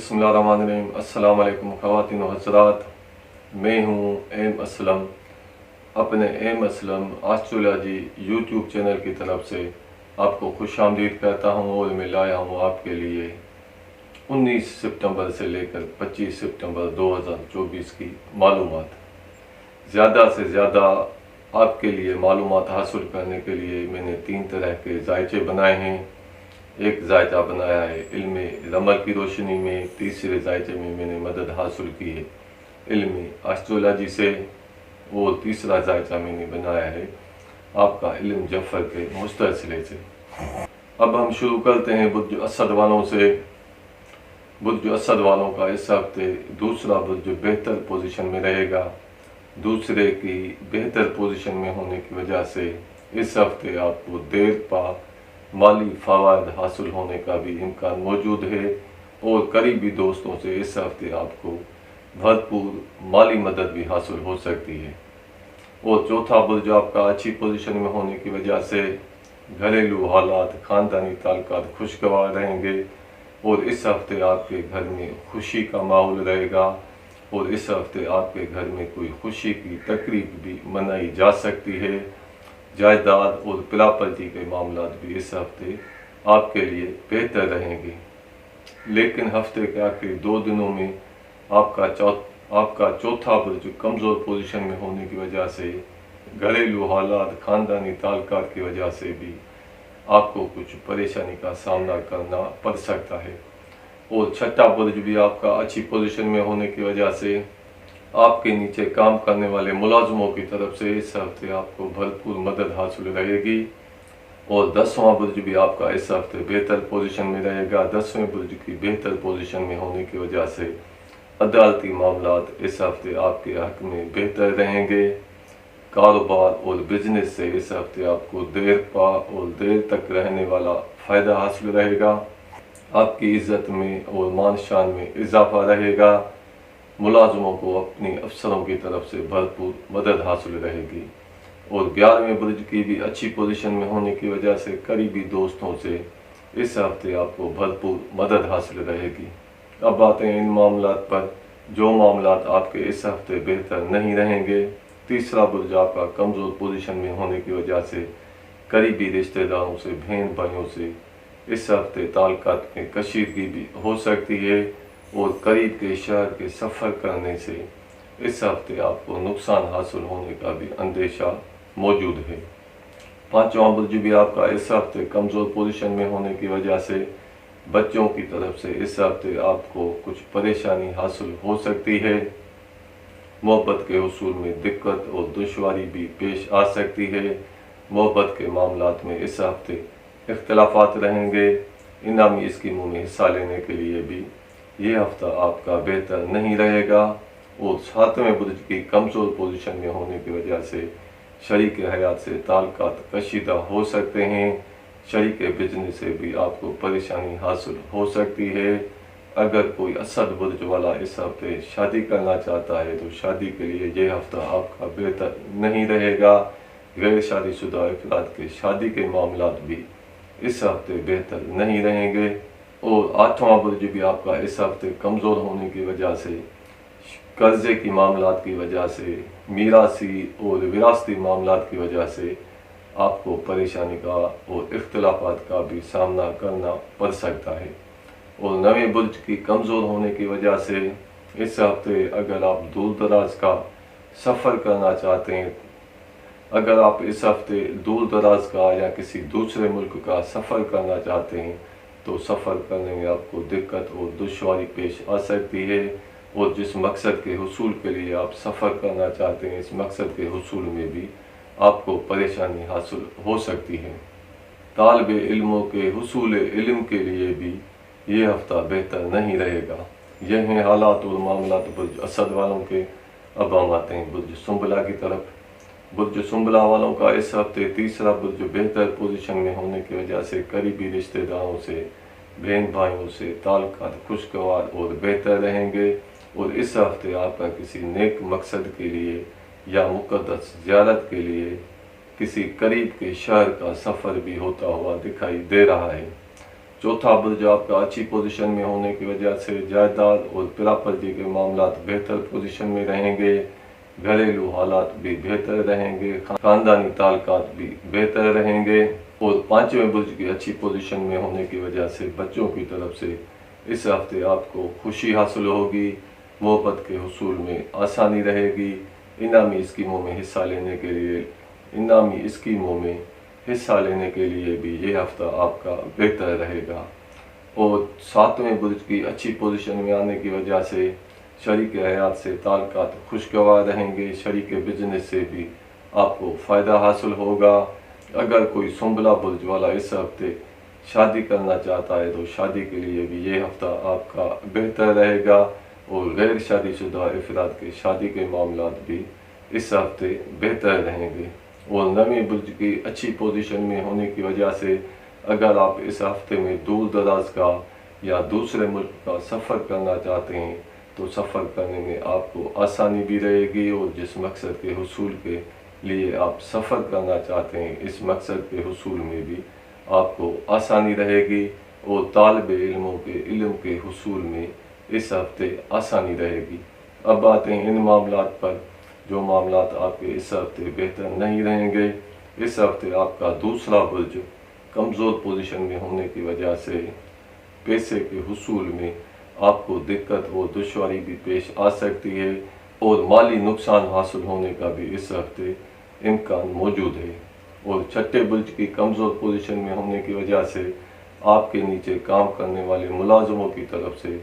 बिस्मिल्लाहिर्रहमानिर्रहीम। अस्सलाम वालेकुम ख़वातीन व हज़रात, मैं हूँ एम असलम। अपने M Aslam astrology YouTube channel की तरफ से आपको खुशामदीद कहता हूँ और मैं लाया हूँ आपके लिए 19 सितंबर से लेकर 25 सितंबर 2024 की मालूमात। ज़्यादा से ज़्यादा आपके लिए मालूमात हासिल करने के लिए मैंने 3 तरह के जायचे बनाए हैं। एक जायचा बनाया है इल्म रमल की रोशनी में, तीसरे जायचे में मैंने मदद हासिल की है इल्म एस्ट्रोलॉजी से, और तीसरा जायचा मैंने बनाया है आपका इल्म जफर के मुस्तसिले से। अब हम शुरू करते हैं बुर्ज असद वालों से। बुर्ज असद वालों का इस हफ्ते दूसरा बुर्ज बेहतर पोजीशन में रहेगा। दूसरे की बेहतर पोजीशन में होने की वजह से इस हफ्ते आपको देर पा माली फ़वाद हासिल होने का भी इम्कान मौजूद है, और करीबी दोस्तों से इस हफ्ते आपको भरपूर माली मदद भी हासिल हो सकती है। और चौथा बुर्ज आपका अच्छी पोजीशन में होने की वजह से घरेलू हालात, ख़ानदानी ताल्लुकात खुशगवार रहेंगे, और इस हफ्ते आपके घर में खुशी का माहौल रहेगा, और इस हफ्ते आपके घर में कोई खुशी की तकरीब भी मनाई जा सकती है। जायदाद और प्रॉपर्टी के मामलात भी इस हफ्ते आपके लिए बेहतर रहेंगे। लेकिन हफ्ते के आखिरी 2 दिनों में आपका चौथा बुर्ज कमज़ोर पोजीशन में होने की वजह से घरेलू हालात, ख़ानदानी ताल्लुकात की वजह से भी आपको कुछ परेशानी का सामना करना पड़ सकता है। और छठा बुर्ज भी आपका अच्छी पोजीशन में होने की वजह से आपके नीचे काम करने वाले मुलाजमों की तरफ से इस हफ्ते आपको भरपूर मदद हासिल रहेगी। और 10वां बुर्ज भी आपका इस हफ्ते बेहतर पोजीशन में रहेगा। 10वें बुर्ज की बेहतर पोजीशन में होने की वजह से अदालती मामलात इस हफ्ते आपके हक में बेहतर रहेंगे। कारोबार और बिजनेस से इस हफ्ते आपको देर पा और देर तक रहने वाला फ़ायदा हासिल रहेगा। आपकी इज़्ज़त में और मान शान में इजाफा रहेगा। मुलाजमों को अपनी अफसरों की तरफ से भरपूर मदद हासिल रहेगी। और 11वें बुर्ज की भी अच्छी पोजीशन में होने की वजह से करीबी दोस्तों से इस हफ्ते आपको भरपूर मदद हासिल रहेगी। अब आते हैं इन मामलात पर जो मामलात आपके इस हफ्ते बेहतर नहीं रहेंगे। तीसरा बुर्ज आपका कमज़ोर पोजीशन में होने की वजह से करीबी रिश्तेदारों से, बहन भाइयों से इस हफ्ते ताल्लुकात में कशीदगी भी हो सकती है, और करीब के शहर के सफ़र करने से इस हफ्ते आपको नुकसान हासिल होने का भी अंदेशा मौजूद है। 5वां बुर्ज भी आपका इस हफ्ते कमज़ोर पोजीशन में होने की वजह से बच्चों की तरफ से इस हफ्ते आपको कुछ परेशानी हासिल हो सकती है। मोहब्बत के हुसूल में दिक्कत और दुश्वारी भी पेश आ सकती है। मोहब्बत के मामलात में इस हफ्ते इख्तलाफात रहेंगे। इनामी स्कीमों में हिस्सा लेने के लिए भी ये हफ्ता आपका बेहतर नहीं रहेगा। और 7वें बुर्ज की कमज़ोर पोजीशन में होने की वजह से शरीक हयात से ताल्लुकात कशीदा हो सकते हैं। शरीक बिजनेस से भी आपको परेशानी हासिल हो सकती है। अगर कोई असद बुर्ज वाला इस हफ्ते शादी करना चाहता है तो शादी के लिए ये हफ्ता आपका बेहतर नहीं रहेगा। गैर शादीशुदा अफराद के शादी के मामलात भी इस हफ्ते बेहतर नहीं रहेंगे। और 8वां बुर्ज भी आपका इस हफ्ते कमज़ोर होने की वजह से कर्ज़े की मामलात की वजह से, मीरासी और विरासती मामलात की वजह से आपको परेशानी का और इख्तलाफात का भी सामना करना पड़ सकता है। और 9वें बुर्ज की कमज़ोर होने की वजह से इस हफ्ते अगर आप दूर दराज का सफ़र करना चाहते हैं, अगर आप इस हफ्ते दूर दराज का या किसी दूसरे मुल्क का सफ़र करना चाहते हैं तो सफ़र करने में आपको दिक्कत और दुश्वारी पेश आ सकती है। और जिस मकसद के हुसूल के लिए आप सफ़र करना चाहते हैं, इस मकसद के हुसूल में भी आपको परेशानी हासिल हो सकती है। तालिब इल्मों के हुसूल इल्म के लिए भी ये हफ्ता बेहतर नहीं रहेगा। यह हैं हालात और मामलात बुर्ज असद वालों के। अब हम आते हैं बुर्ज सुंबला की तरफ। बुर्ज सुंबला वालों का इस हफ्ते तीसरा बुर्ज बेहतर पोजीशन में होने की वजह से करीबी रिश्तेदारों से, बहन भाइयों से ताल्लुकात खुशगवार और बेहतर रहेंगे। और इस हफ्ते आपका किसी नेक मकसद के लिए या मुक़द्दस ज़ियारत के लिए किसी करीब के शहर का सफ़र भी होता हुआ दिखाई दे रहा है। चौथा बुर्ज आपका अच्छी पोजीशन में होने की वजह से जायदाद और प्रॉपर्टी के मामलात बेहतर पोजीशन में रहेंगे। घरेलू हालात भी बेहतर रहेंगे, खानदानी ताल्लुकात भी बेहतर रहेंगे। और पांचवें बुर्ज की अच्छी पोजीशन में होने की वजह से बच्चों की तरफ से इस हफ्ते आपको खुशी हासिल होगी, मोहब्बत के हुसूल में आसानी रहेगी। इनामी स्कीमों में हिस्सा लेने के लिए भी ये हफ्ता आपका बेहतर रहेगा। और सातवें बुर्ज की अच्छी पोजीशन में आने की वजह से शरीक हयात से ताल्लुकात खुशगवार रहेंगे। शरीक बिजनेस से भी आपको फ़ायदा हासिल होगा। अगर कोई सुंबला बुर्ज वाला इस हफ्ते शादी करना चाहता है तो शादी के लिए भी ये हफ्ता आपका बेहतर रहेगा। और गैर शादीशुदा अफराद के शादी के मामलात भी इस हफ्ते बेहतर रहेंगे। और नवीं बुर्ज की अच्छी पोजीशन में होने की वजह से अगर आप इस हफ्ते में दूर दराज का या दूसरे मुल्क का सफ़र करना चाहते हैं तो सफ़र करने में आपको आसानी भी रहेगी। और जिस मकसद के हुसूल के लिए आप सफ़र करना चाहते हैं इस मकसद के हुसूल में भी आपको आसानी रहेगी। और तालिब इल्मों के इल्म के हुसूल में इस हफ्ते आसानी रहेगी। अब आते हैं इन मामलात पर जो मामलात आपके इस हफ्ते बेहतर नहीं रहेंगे। इस हफ्ते आपका दूसरा बुर्ज कमज़ोर पोजीशन में होने की वजह से पैसे के हुसूल में आपको दिक्कत और दुश्वारी भी पेश आ सकती है। और माली नुकसान हासिल होने का भी इस हफ्ते इम्कान मौजूद है। और छठे बुर्ज की कमज़ोर पोजीशन में होने की वजह से आपके नीचे काम करने वाले मुलाजमों की तरफ से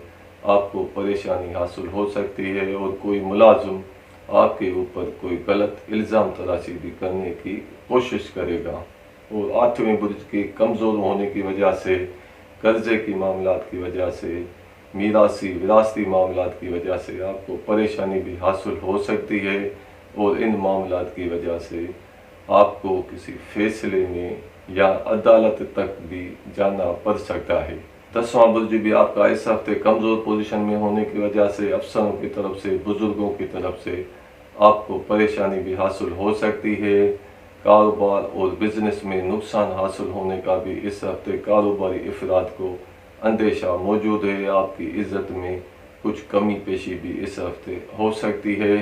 आपको परेशानी हासिल हो सकती है। और कोई मुलाजिम आपके ऊपर कोई गलत इल्ज़ाम तराशी भी करने की कोशिश करेगा। और आठवें बुर्ज के कमज़ोर होने की वजह से कर्ज़े की मामलात की वजह से विरासती मामलात की वजह से आपको परेशानी भी हासिल हो सकती है। और इन मामलात की वजह से आपको किसी फैसले में या अदालत तक भी जाना पड़ सकता है। 10वां बुर्ज भी आपका इस हफ्ते कमज़ोर पोजीशन में होने की वजह से अफसरों की तरफ से बुजुर्गों की तरफ से आपको परेशानी भी हासिल हो सकती है। कारोबार और बिजनेस में नुकसान हासिल होने का भी इस हफ्ते कारोबारी अफराद को अंदेशा मौजूद है। आपकी इज्जत में कुछ कमी पेशी भी इस हफ्ते हो सकती है।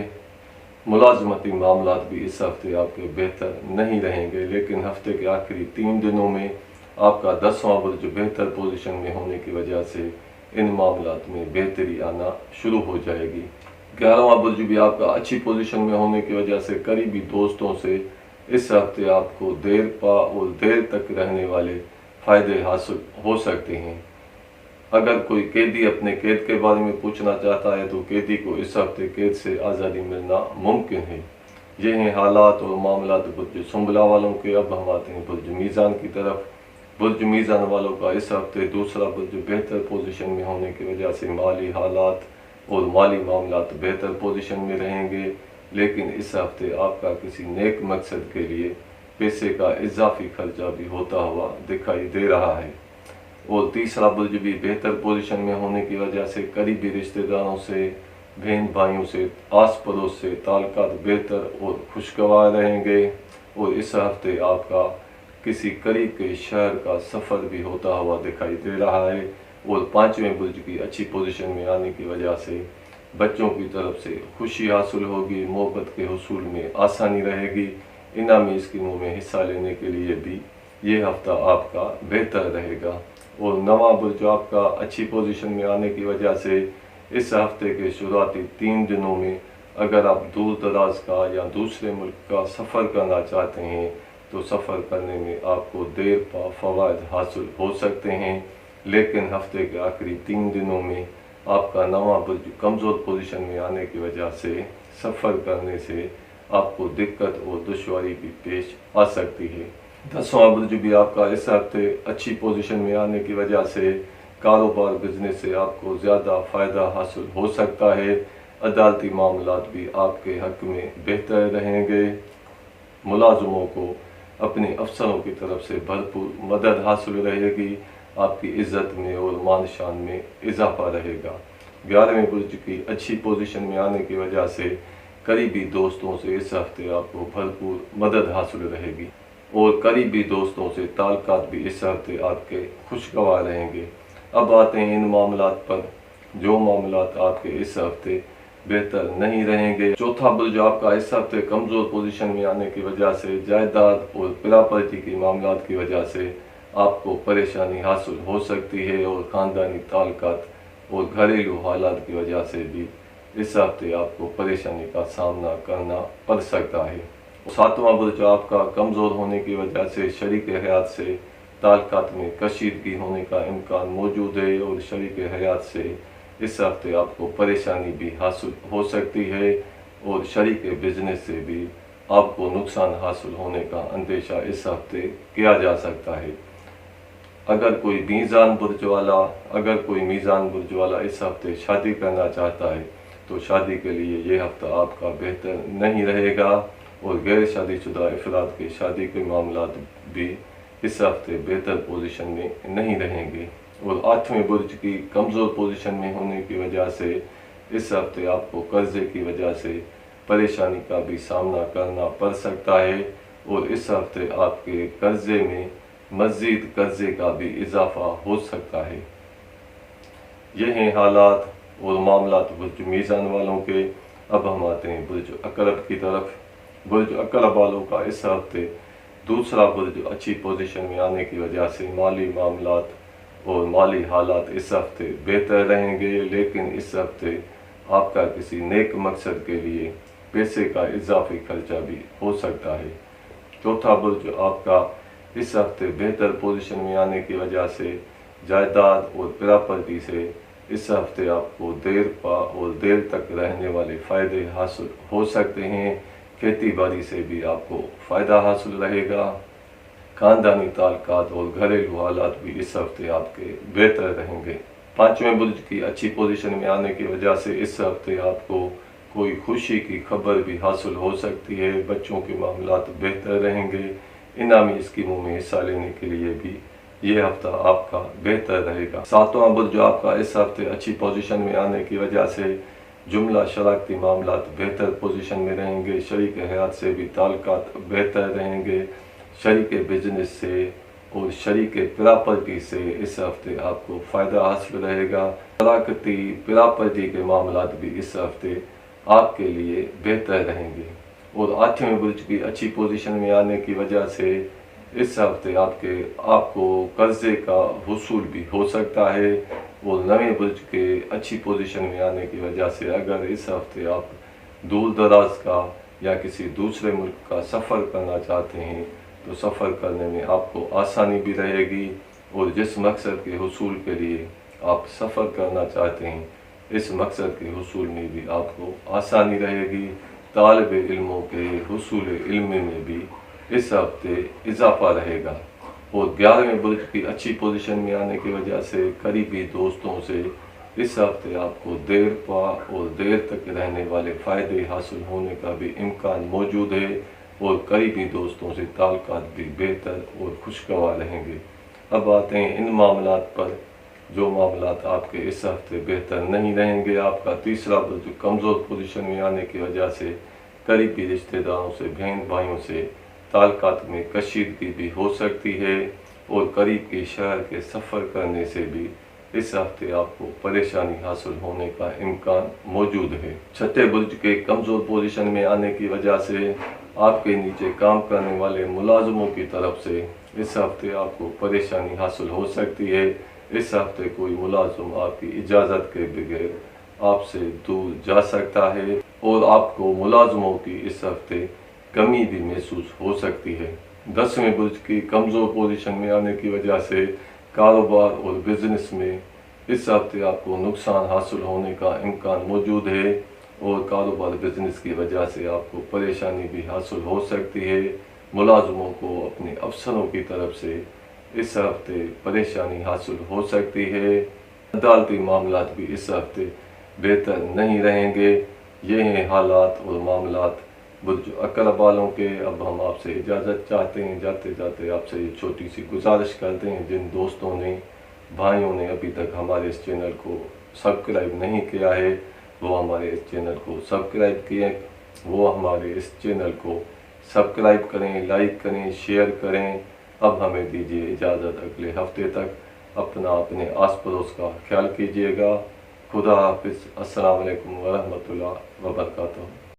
मुलाजमती मामलात भी इस हफ्ते आपके बेहतर नहीं रहेंगे। लेकिन हफ्ते के आखिरी 3 दिनों में आपका 10वां बुर्ज बेहतर पोजीशन में होने की वजह से इन मामलात में बेहतरी आना शुरू हो जाएगी। 11वां बुर्ज भी आपका अच्छी पोजीशन में होने की वजह से करीबी दोस्तों से इस हफ्ते आपको देर पा और देर तक रहने वाले फ़ायदे हासिल हो सकते हैं। अगर कोई कैदी अपने कैद के बारे में पूछना चाहता है तो कैदी को इस हफ्ते कैद से आज़ादी मिलना मुमकिन है। ये हैं हालात और मामलात बुर्ज सुंबला वालों के। अब हम आते हैं बुर्ज मीज़ान की तरफ। बुर्ज मीज़ान वालों का इस हफ्ते दूसरा बुर्ज बेहतर पोजीशन में होने की वजह से माली हालात और माली मामलात बेहतर पोजीशन में रहेंगे। लेकिन इस हफ्ते आपका किसी नेक मकसद के लिए पैसे का इजाफी खर्चा भी होता हुआ दिखाई दे रहा है। और तीसरा बुर्ज भी बेहतर पोजीशन में होने की वजह से करीबी रिश्तेदारों से, बहन भाइयों से, आस पड़ोस से ताल्लुकात बेहतर और खुशगवार रहेंगे। और इस हफ्ते आपका किसी करीब के शहर का सफ़र भी होता हुआ दिखाई दे रहा है। और पांचवें बुर्ज की अच्छी पोजीशन में आने की वजह से बच्चों की तरफ से खुशी हासिल होगी, मोहब्बत के हुसूल में आसानी रहेगी। इनामी स्कीमों में हिस्सा लेने के लिए भी ये हफ्ता आपका बेहतर रहेगा। और 9वां बुर्ज आपका अच्छी पोजीशन में आने की वजह से इस हफ्ते के शुरुआती 3 दिनों में अगर आप दूर दराज का या दूसरे मुल्क का सफ़र करना चाहते हैं तो सफ़र करने में आपको देर पा फ़वाइद हासिल हो सकते हैं। लेकिन हफ्ते के आखिरी 3 दिनों में आपका 9वां बुर्ज कमज़ोर पोजीशन में आने की वजह से सफ़र करने से आपको दिक्कत और दुश्वारी भी पेश आ सकती है। 10वां बुर्ज भी आपका इस हफ्ते अच्छी पोजीशन में आने की वजह से कारोबार बिजनेस से आपको ज़्यादा फ़ायदा हासिल हो सकता है। अदालती मामलात भी आपके हक में बेहतर रहेंगे। मुलाजमों को अपने अफसरों की तरफ से भरपूर मदद हासिल रहेगी। आपकी इज़्ज़त में और मान शान में इजाफा रहेगा। 11वें बुर्ज की अच्छी पोजीशन में आने की वजह से करीबी दोस्तों से इस हफ्ते आपको भरपूर मदद हासिल रहेगी। اور قریبی دوستوں سے تعلقات بھی اس ہفتے آپ کے خوشگوار رہیں گے۔ اب آتے ہیں ان معاملات پر جو معاملات آپ کے اس ہفتے بہتر نہیں رہیں گے۔ چوتھا برج آپ کا اس ہفتے کمزور پوزیشن میں آنے کی وجہ سے جائیداد اور پراپرٹی کے معاملات کی وجہ سے آپ کو پریشانی حاصل ہو سکتی ہے، اور خاندانی تعلقات اور گھریلو حالات کی وجہ سے بھی اس ہفتے آپ کو پریشانی کا سامنا کرنا پڑ سکتا ہے۔ ساتواں برج آپ کا کمزور ہونے کی وجہ سے شریک حیات سے تعلقات میں کشیدگی ہونے کا امکان موجود ہے، اور شریک حیات سے اس ہفتے آپ کو پریشانی بھی حاصل ہو سکتی ہے، اور شریک بزنس سے بھی آپ کو نقصان حاصل ہونے کا اندیشہ اس ہفتے کیا جا سکتا ہے۔ اگر کوئی میزان برج والا اس ہفتے شادی کرنا چاہتا ہے تو شادی کے لیے یہ ہفتہ آپ کا بہتر نہیں رہے گا، اور غیر شادی شدہ افراد کے شادی کے معاملات بھی اس ہفتے بہتر پوزیشن میں نہیں رہیں گے۔ اور آٹھویں برج کی کمزور پوزیشن میں ہونے کی وجہ سے اس ہفتے آپ کو قرضے کی وجہ سے پریشانی کا بھی سامنا کرنا پڑ سکتا ہے، اور اس ہفتے آپ کے قرضے میں مزید قرضے کا بھی اضافہ ہو سکتا ہے۔ یہ ہیں حالات اور معاملات برج میزان والوں کے۔ اب ہم آتے ہیں برج عقرب کی طرف۔ برج عقرب والوں کا اس ہفتے دوسرا برج اچھی پوزیشن میں آنے کی وجہ سے مالی معاملات اور مالی حالات اس ہفتے بہتر رہیں گے، لیکن اس ہفتے آپ کا کسی نیک مقصد کے لیے پیسے کا اضافی خرچہ بھی ہو سکتا ہے۔ چوتھا برج آپ کا اس ہفتے بہتر پوزیشن میں آنے کی وجہ سے جائیداد اور پراپرٹی سے اس ہفتے آپ کو دیر پا اور دیر تک رہنے والے فائدے حاصل ہو سکتے ہیں۔ کھیتی باڑی سے بھی آپ کو فائدہ حاصل رہے گا۔ خاندانی تعلقات اور گھریلو حالات بھی اس ہفتے آپ کے بہتر رہیں گے۔ پانچویں برج کی اچھی پوزیشن میں آنے کی وجہ سے اس ہفتے آپ کو کوئی خوشی کی خبر بھی حاصل ہو سکتی ہے۔ بچوں کے معاملات بہتر رہیں گے۔ انعامی اسکیموں میں حصہ لینے کے لیے بھی یہ ہفتہ آپ کا بہتر رہے گا۔ ساتواں برج آپ کا اس ہفتے اچھی پوزیشن میں آنے کی وجہ سے جملہ شراکتی معاملات بہتر پوزیشن میں رہیں گے۔ شریک حیات سے بھی تعلقات بہتر رہیں گے۔ شریک بزنس سے اور شریک پراپرٹی سے اس ہفتے آپ کو فائدہ حاصل رہے گا۔ شراکتی پراپرٹی کے معاملات بھی اس ہفتے آپ کے لیے بہتر رہیں گے۔ اور آٹھویں برج کی اچھی پوزیشن میں آنے کی وجہ سے اس ہفتے آپ کو قرضے کا حصول بھی ہو سکتا ہے، اور نویں برج کے اچھی پوزیشن میں آنے کی وجہ سے اگر اس ہفتے آپ دور دراز کا یا کسی دوسرے ملک کا سفر کرنا چاہتے ہیں تو سفر کرنے میں آپ کو آسانی بھی رہے گی، اور جس مقصد کے حصول کے لیے آپ سفر کرنا چاہتے ہیں اس مقصد کے حصول میں بھی آپ کو آسانی رہے گی۔ طالب علموں کے حصول علم میں بھی اس ہفتے اضافہ رہے گا۔ اور 11ویں برج کی اچھی پوزیشن میں آنے کی وجہ سے قریبی دوستوں سے اس ہفتے آپ کو دیر پا اور دیر تک رہنے والے فائدے حاصل ہونے کا بھی امکان موجود ہے، اور قریبی دوستوں سے تعلقات بھی بہتر اور خوشگوار رہیں گے۔ اب آتے ہیں ان معاملات پر جو معاملات آپ کے اس ہفتے بہتر نہیں رہیں گے۔ آپ کا تیسرا برج کمزور پوزیشن میں آنے کی وجہ سے قریبی رشتہ داروں سے بہن بھائیوں سے تعلقات میں کشیدگی بھی ہو سکتی ہے، اور قریب کے شہر کے سفر کرنے سے بھی اس ہفتے آپ کو پریشانی حاصل ہونے کا امکان موجود ہے۔ چھٹے برج کے کمزور پوزیشن میں آنے کی وجہ سے آپ کے نیچے کام کرنے والے ملازموں کی طرف سے اس ہفتے آپ کو پریشانی حاصل ہو سکتی ہے۔ اس ہفتے کوئی ملازم آپ کی اجازت کے بغیر آپ سے دور جا سکتا ہے، اور آپ کو ملازموں کی اس ہفتے کمی بھی محسوس ہو سکتی ہے۔ 10ویں برج کی کمزور پوزیشن میں آنے کی وجہ سے کاروبار اور بزنس میں اس ہفتے آپ کو نقصان حاصل ہونے کا امکان موجود ہے، اور کاروبار بزنس کی وجہ سے آپ کو پریشانی بھی حاصل ہو سکتی ہے۔ ملازموں کو اپنے افسروں کی طرف سے اس ہفتے پریشانی حاصل ہو سکتی ہے۔ عدالتی معاملات بھی اس ہفتے بہتر نہیں رہیں گے۔ یہ ہیں حالات اور معاملات برج عقرب والوں کے۔ اب ہم آپ سے اجازت چاہتے ہیں، جاتے جاتے آپ سے یہ چھوٹی سی گزارش کرتے ہیں، جن دوستوں نے بھائیوں نے ابھی تک ہمارے اس چینل کو سبسکرائب نہیں کیا ہے وہ ہمارے اس چینل کو سبسکرائب کیے، وہ ہمارے اس چینل کو سبسکرائب کریں، لائک کریں، شیئر کریں۔ اب ہمیں دیجیے اجازت، اگلے ہفتے تک اپنے آس پڑوس کا خیال کیجیے گا۔ خدا حافظ۔ السلام علیکم ورحمۃ اللہ وبرکاتہ۔